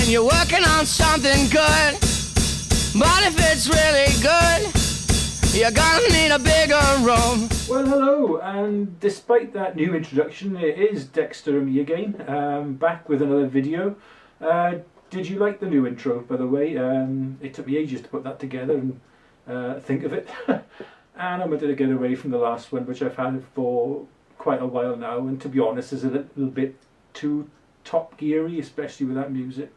you're working on something good. But if it's really good, you're gonna need a bigger room. Well, hello, and despite that new introduction, it is Dexter and me again, back with another video. Did you like the new intro, by the way? It took me ages to put that together and think of it. And I wanted to get away from the last one, which I've had for quite a while now, and to be honest, is a little bit too top geary, especially with that music.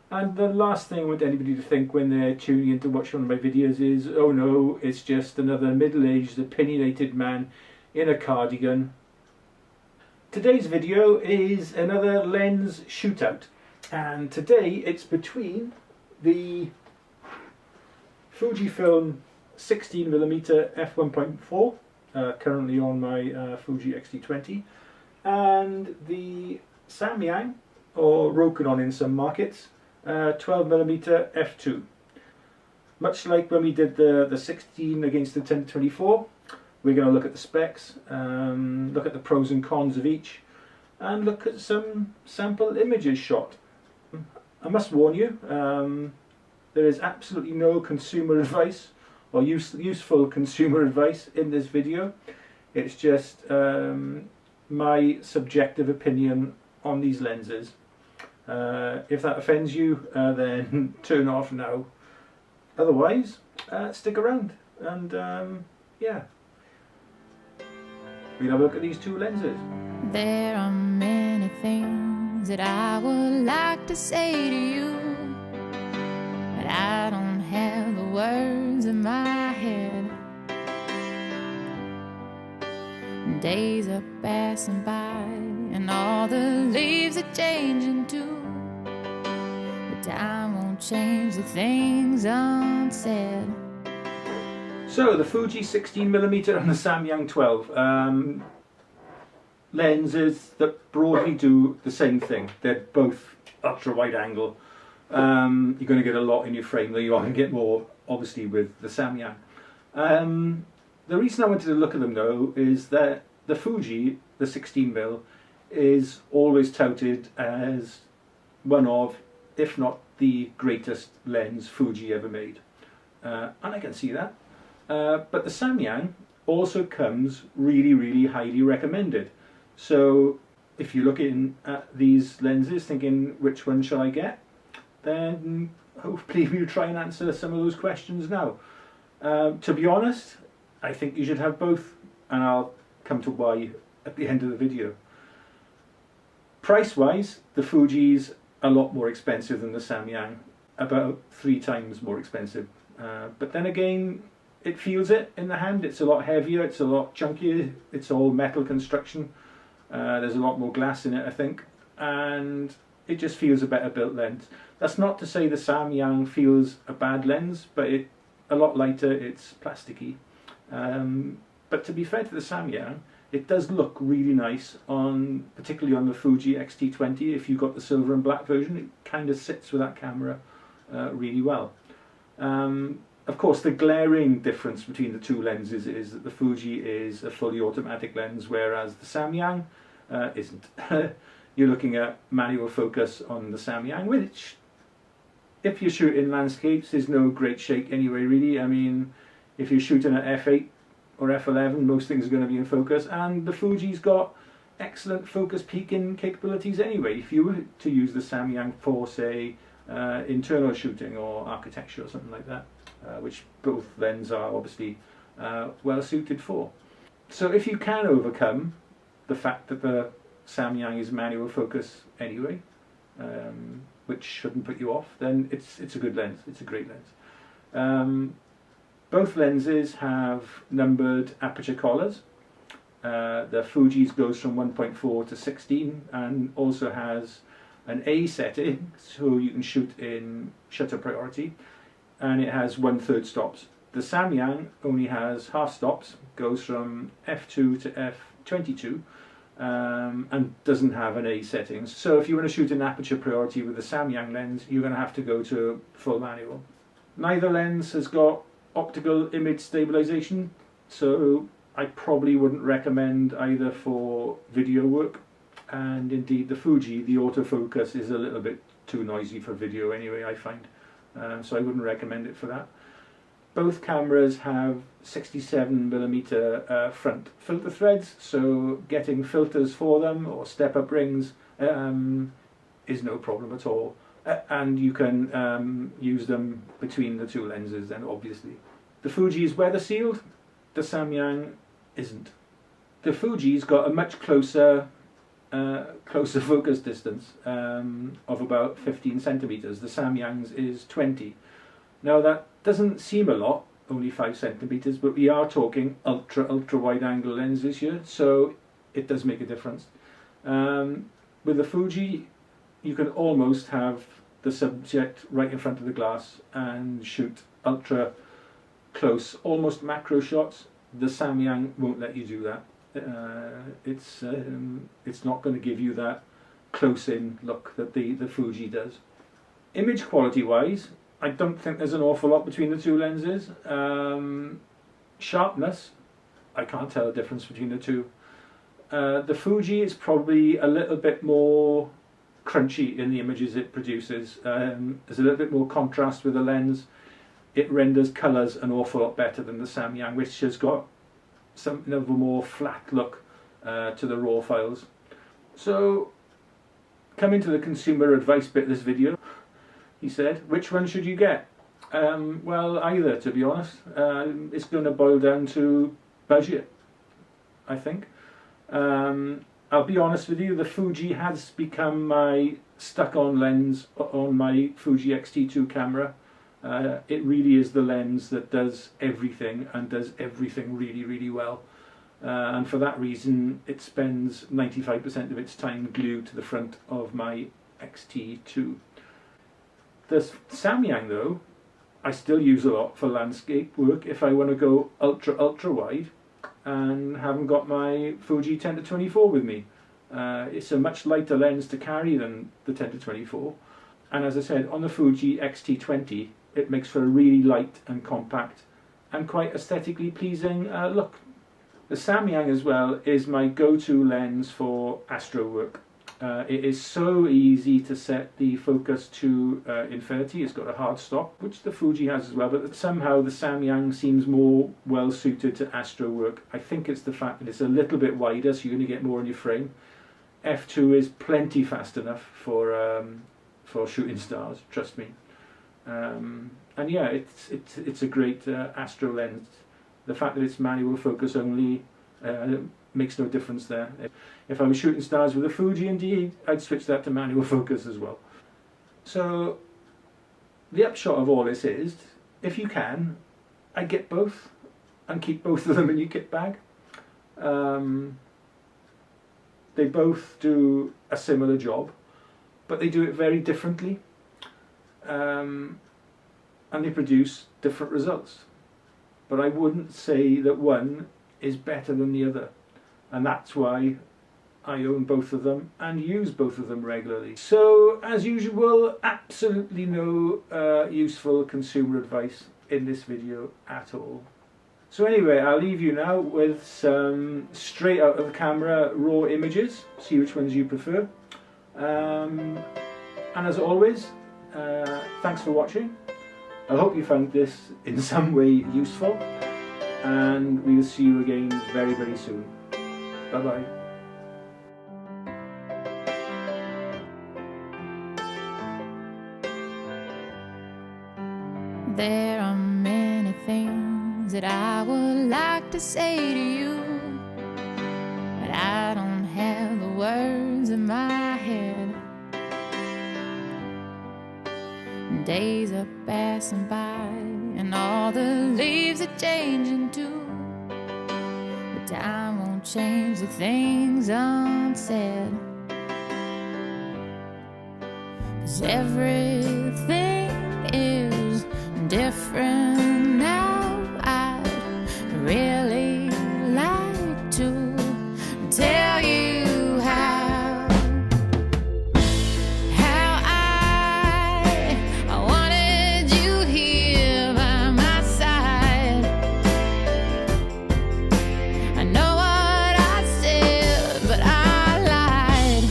And the last thing I want anybody to think when they're tuning in to watch one of my videos is, oh no, it's just another middle-aged, opinionated man in a cardigan. Today's video is another lens shootout, and today it's between the Fujifilm 16mm f1.4, currently on my Fuji X-T20, and the Samyang, or Rokinon in some markets, 12mm f2. Much like when we did the 16 against the 10-24, we're going to look at the specs, look at the pros and cons of each, and look at some sample images shot. I must warn you, there is absolutely no consumer advice or useful consumer advice in this video. It's just my subjective opinion on these lenses. If that offends you, then turn off now. Otherwise, stick around and yeah, we'll have a look at these two lenses. There are many things that I would like to say to you, but I don't have the words in my head. Days are passing by and all the leaves are changing too, but time won't change the things unsaid. So the Fuji 16mm and the Samyang 12, lenses that broadly do the same thing. They're both ultra wide angle. You're going to get a lot in your frame, though you are going to get more obviously with the Samyang. The reason I wanted to look at them though is that the Fuji, the 16mm, is always touted as one of, if not the greatest lens Fuji ever made. And I can see that. But the Samyang also comes really highly recommended. So if you're looking at these lenses thinking which one shall I get, then hopefully we'll try and answer some of those questions now. To be honest, I think you should have both, and I'll come to why at the end of the video. Price wise, the Fuji's a lot more expensive than the Samyang, about 3 times more expensive. But then again, it feels it in the hand. It's a lot heavier, it's a lot chunkier, it's all metal construction. There's a lot more glass in it, I think, and it just feels a better built lens. That's not to say the Samyang feels a bad lens, but it's a lot lighter, it's plasticky. But to be fair to the Samyang, it does look really nice on, particularly on the Fuji X-T20. If you've got the silver and black version, it kind of sits with that camera really well. Of course, the glaring difference between the two lenses is that the Fuji is a fully automatic lens, whereas the Samyang isn't. You're looking at manual focus on the Samyang, which, if you're shooting landscapes, is no great shake anyway, really. I mean, if you're shooting at f8 or f11, most things are going to be in focus, and the Fuji's got excellent focus peaking capabilities anyway. If you were to use the Samyang for, say, internal shooting or architecture or something like that, which both lenses are obviously well suited for. So if you can overcome the fact that the Samyang is manual focus anyway, which shouldn't put you off, then it's a good lens. It's a great lens. Both lenses have numbered aperture collars. The Fuji's goes from 1.4 to 16 and also has an A setting, so you can shoot in shutter priority, and it has 1/3 stops. The Samyang only has half stops, goes from f2 to f22, and doesn't have an A setting. So if you want to shoot in aperture priority with the Samyang lens, you're going to have to go to full manual. Neither lens has got optical image stabilization, so I probably wouldn't recommend either for video work, and indeed the Fuji, the autofocus is a little bit too noisy for video anyway, I find. So I wouldn't recommend it for that. Both cameras have 67mm front filter threads, so getting filters for them or step-up rings is no problem at all. And you can use them between the two lenses then, obviously. The Fuji is weather sealed, the Samyang isn't. The Fuji's got a much closer focus distance of about 15 centimeters. The Samyang's is 20. Now that doesn't seem a lot, only 5 centimeters, but we are talking ultra wide angle lenses here, so it does make a difference. With the Fuji, you can almost have the subject right in front of the glass and shoot ultra close, almost macro shots. The Samyang won't let you do that. It's not going to give you that close-in look that the Fuji does. Image quality wise, I don't think there's an awful lot between the two lenses. Sharpness, I can't tell the difference between the two. The Fuji is probably a little bit more crunchy in the images it produces. There's a little bit more contrast with the lens. It renders colours an awful lot better than the Samyang, which has got something of a more flat look to the raw files. So, coming to the consumer advice bit of this video, he said, which one should you get? Well, either, to be honest. It's going to boil down to budget, I think. I'll be honest with you, the Fuji has become my stuck-on lens on my Fuji X-T2 camera. It really is the lens that does everything and does everything really, really well. And for that reason, it spends 95% of its time glued to the front of my X-T2. The Samyang, though, I still use a lot for landscape work if I want to go ultra wide and haven't got my Fuji 10-24 with me. It's a much lighter lens to carry than the 10-24, and as I said, on the Fuji X-T20 it makes for a really light and compact and quite aesthetically pleasing look. The Samyang as well is my go-to lens for astro work. It is so easy to set the focus to infinity. It's got a hard stop, which the Fuji has as well, but somehow the Samyang seems more well suited to astro work. I think it's the fact that it's a little bit wider, so you're going to get more in your frame. F2 is plenty fast enough for shooting stars, trust me. And yeah, it's a great astro lens. The fact that it's manual focus only makes no difference there. If I was shooting stars with a Fuji, indeed, I'd switch that to manual focus as well. So the upshot of all this is, if you can, I'd get both and keep both of them in your kit bag. They both do a similar job, but they do it very differently, and they produce different results. But I wouldn't say that one is better than the other, and that's why I own both of them and use both of them regularly. So, as usual, absolutely no useful consumer advice in this video at all. So anyway, I'll leave you now with some straight out of the camera raw images, see which ones you prefer. And as always, thanks for watching. I hope you found this in some way useful, and we will see you again very, very soon. Bye bye. There are many things that I would like to say to you, but I don't have the words in my head. Days are passing by and all the leaves are changing too, but time won't change the things unsaid. 'Cause everything is different now. I'd really like to tell you how I wanted you here by my side. I know what I said, but I lied.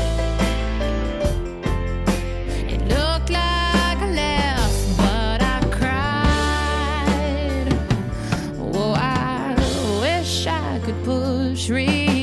It looks tree.